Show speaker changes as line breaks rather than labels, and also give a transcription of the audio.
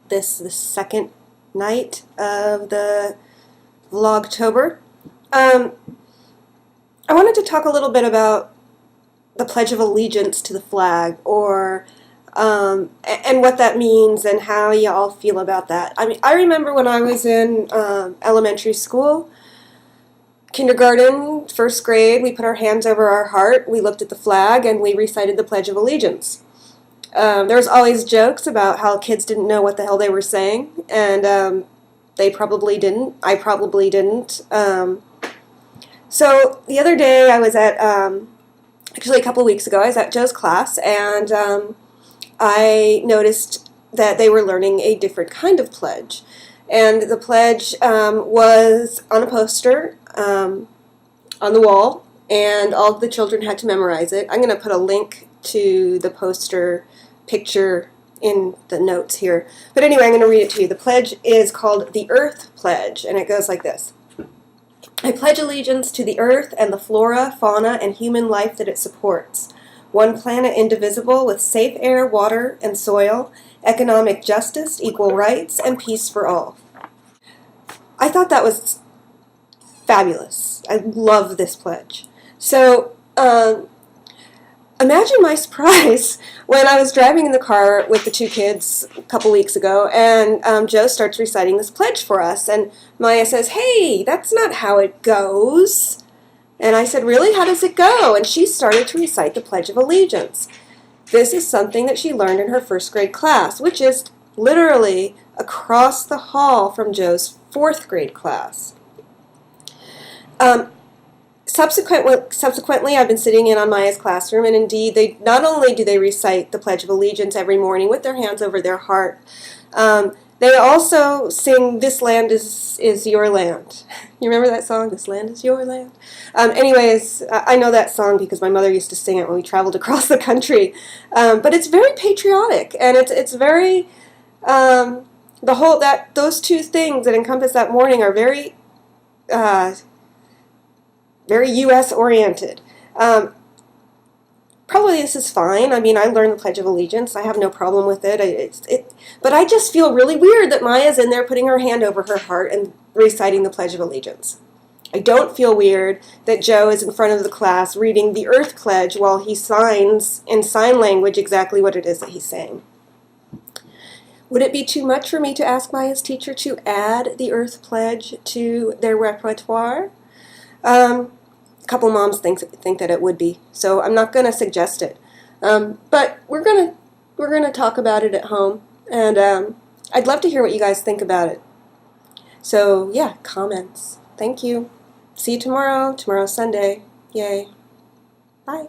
the second night of the Vlogtober. I wanted to talk a little bit about the Pledge of Allegiance to the flag, or and what that means and how you all feel about that. I mean, I remember when I was in elementary school, kindergarten, first grade, we put our hands over our heart, we looked at the flag, and we recited the Pledge of Allegiance. There was always jokes about how kids didn't know what the hell they were saying, and they probably didn't. I probably didn't. So the other day I was at, actually a couple weeks ago, I was at Joe's class, and I noticed that they were learning a different kind of pledge. And the pledge was on a poster on the wall, and all of the children had to memorize it. I'm going to put a link to the poster picture in the notes here. But anyway, I'm going to read it to you. The pledge is called the Earth Pledge, and it goes like this. I pledge allegiance to the earth and the flora, fauna, and human life that it supports. One planet indivisible with safe air, water, and soil, economic justice, equal rights, and peace for all. I thought that was fabulous. I love this pledge. So, imagine my surprise when I was driving in the car with the two kids a couple weeks ago, and Joe starts reciting this pledge for us, and Maya says, "Hey, that's not how it goes." And I said, "Really? How does it go?" And she started to recite the Pledge of Allegiance. This is something that she learned in her first grade class, which is literally across the hall from Joe's fourth grade class. Subsequently, I've been sitting in on Maya's classroom, and indeed, not only do they recite the Pledge of Allegiance every morning with their hands over their heart, they also sing "This Land is Your Land." You remember that song, "This Land is Your Land"? Anyways, I know that song because my mother used to sing it when we traveled across the country. But it's very patriotic, and it's very those two things that encompass that morning are very very U.S. oriented. Probably this is fine. I mean, I learned the Pledge of Allegiance. I have no problem with it. But I just feel really weird that Maya's in there putting her hand over her heart and reciting the Pledge of Allegiance. I don't feel weird that Joe is in front of the class reading the Earth Pledge while he signs in sign language exactly what it is that he's saying. Would it be too much for me to ask Maya's teacher to add the Earth Pledge to their repertoire? A couple moms think that it would be, so I'm not going to suggest it. But we're gonna talk about it at home, and I'd love to hear what you guys think about it. So yeah, comments. Thank you. See you tomorrow. Tomorrow's Sunday. Yay. Bye.